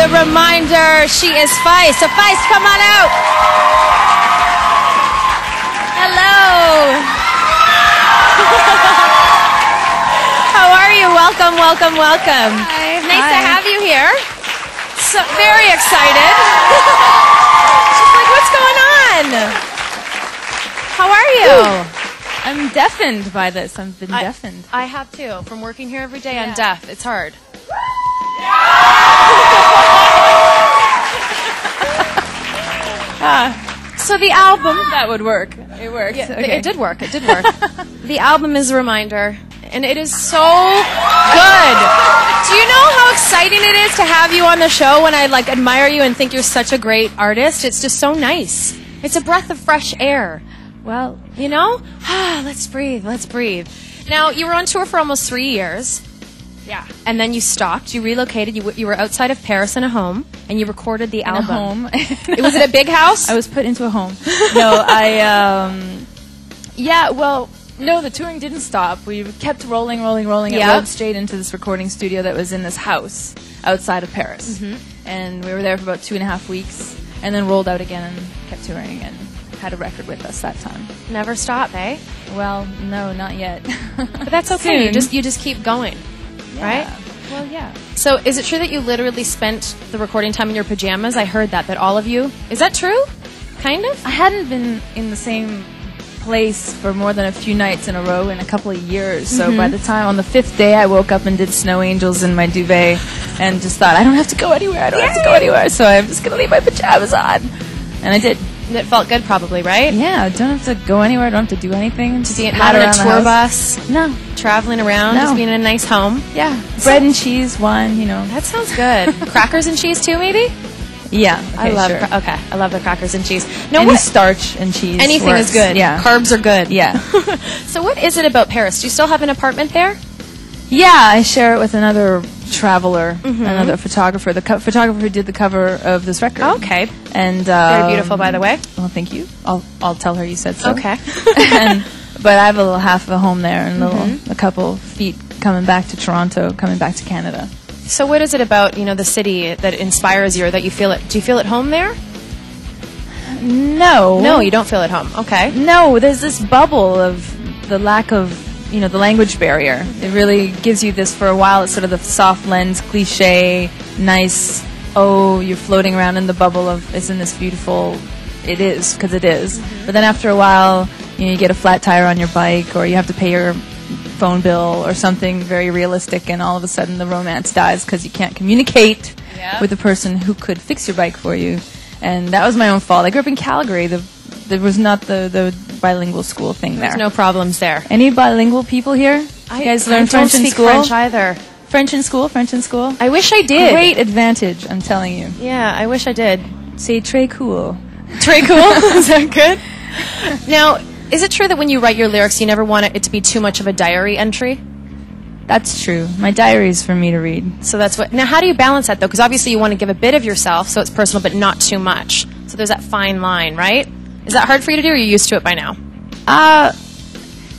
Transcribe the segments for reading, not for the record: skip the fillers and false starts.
Reminder, she is Feist. So Feist, come on out. Hello. How are you? Welcome, welcome, welcome. Hi. Nice to have you here. So very excited. She's like, what's going on? How are you? I'm deafened by this. I've been deafened. I have too. From working here every day, I'm deaf. It's hard. So the album... That would work. It worked. Yeah, okay. It did work. It did work. The album is a reminder, and it is so good. Do you know how exciting it is to have you on the show when I admire you and think you're such a great artist? It's just so nice. It's a breath of fresh air. Well, you know? Let's breathe. Let's breathe. Now, you were on tour for almost 3 years. yeah. And then you stopped. You relocated. You were outside of Paris in a home, and you recorded the album. In a home. Was it a big house? I was put into a home. No, yeah, well, no, the touring didn't stop. We kept rolling. It rolled straight into this recording studio that was in this house outside of Paris. Mm-hmm. And we were there for about 2.5 weeks, and then rolled out again and kept touring and had a record with us that time. Never stop, eh? Well, no, not yet. But that's okay. You just keep going, right? Well, yeah. So is it true that you literally spent the recording time in your pajamas? I heard that all of you. Is that true? Kind of? I hadn't been in the same place for more than a few nights in a row in a couple of years. So by the time on the 5th day, I woke up and did Snow Angels in my duvet and just thought, I don't have to go anywhere. I don't have to go anywhere. So I'm just going to leave my pajamas on. And I did. It felt good, probably, right? Yeah, I don't have to go anywhere. I don't have to do anything. Just not on a tour bus. No. Traveling around, just being in a nice home. Yeah. Bread and cheese, wine, you know. That sounds good. Crackers and cheese, too, maybe? Yeah. Okay, I love the crackers and cheese. No, any starch and cheese. Anything works. is good. Yeah. Carbs are good. Yeah. So what is it about Paris? Do you still have an apartment there? Yeah, I share it with another traveler, another photographer. The photographer who did the cover of this record. Okay. And very beautiful, by the way. Well, thank you. I'll tell her you said so. Okay. But I have a little half of a home there and a couple feet coming back to Toronto, coming back to Canada. So what is it about, the city that inspires you or that you feel it? Do you feel at home there? No. No, you don't feel at home. Okay. No, there's this bubble of the lack of, the language barrier. It really gives you this, for a while, it's sort of the soft lens, cliche, nice, you're floating around in the bubble of, isn't this beautiful? It is, because it is. But then after a while, you get a flat tire on your bike, or you have to pay your phone bill or something very realistic, and all of a sudden the romance dies because you can't communicate with the person who could fix your bike for you. And that was my own fault. I grew up in Calgary. There was not the bilingual school thing there. There's no problems there. Any bilingual people here? You guys learn French in school? I don't speak French either. French in school? French in school? I wish I did. Great advantage, I'm telling you. Yeah, I wish I did. C'est très cool. Très cool? Is that good? Now, is it true that when you write your lyrics, you never want it to be too much of a diary entry? That's true. My diary is for me to read. So that's what... Now, how do you balance that, though? Because obviously you want to give a bit of yourself, so it's personal, but not too much. So there's that fine line, right? Is that hard for you to do, or are you used to it by now?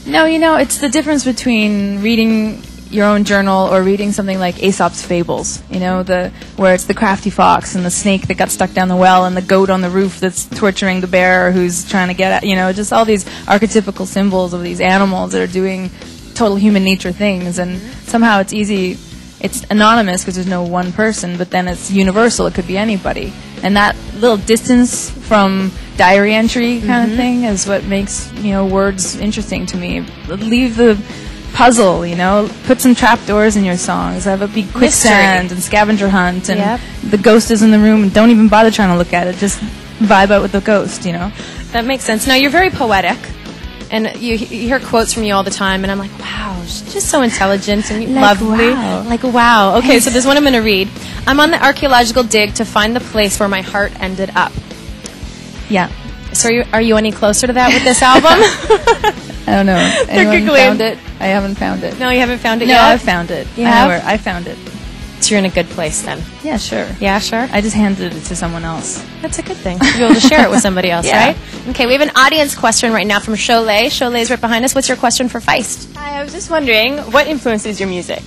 No, it's the difference between reading your own journal or reading something like Aesop's Fables, where it's the crafty fox and the snake that got stuck down the well and the goat on the roof that's torturing the bear who's trying to get at, just all these archetypical symbols of these animals that are doing total human nature things. And somehow it's easy, it's anonymous because there's no one person, but then it's universal. It could be anybody. And that little distance from diary entry kind of thing is what makes, words interesting to me. Leave the puzzle, put some trapdoors in your songs. Have it be quicksand and scavenger hunt, and the ghost is in the room, and don't even bother trying to look at it. Just vibe out with the ghost, That makes sense. Now, you're very poetic, and you hear quotes from you all the time, and I'm like, wow, she's just so intelligent and lovely. Wow. Like, wow. Okay, so there's one I'm going to read. I'm on the archaeological dig to find the place where my heart ended up. Yeah. So are you any closer to that with this album? I don't know. Anyone found it? I haven't found it. No, you haven't found it yet? No, I found it. You have? I found it. So you're in a good place then? Yeah, sure. Yeah, sure? I just handed it to someone else. That's a good thing. You'll be able to share it with somebody else, right? Okay, we have an audience question right now from Cholet. Cholet's right behind us. What's your question for Feist? Hi, I was just wondering, what influences your music?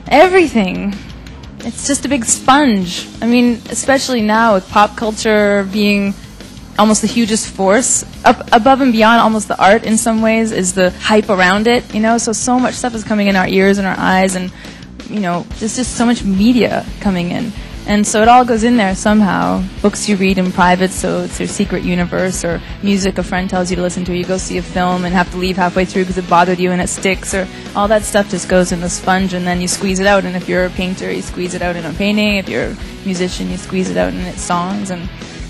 Everything. it's just a big sponge. I mean, especially now with pop culture being almost the hugest force, up above and beyond almost the art in some ways is the hype around it, you know, so much stuff is coming in our ears and our eyes, and, you know, there's just so much media coming in. And so it all goes in there somehow. Books you read in private, so it's your secret universe, or music a friend tells you to listen to, you go see a film and have to leave halfway through because it bothered you and it sticks, or all that stuff just goes in the sponge, and then you squeeze it out. And if you're a painter, you squeeze it out in a painting. If you're a musician, you squeeze it out in its songs.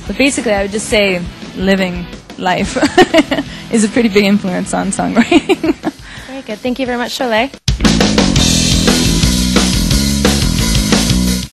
But basically, I would just say living life is a pretty big influence on songwriting. Very good. Thank you very much, Cholet.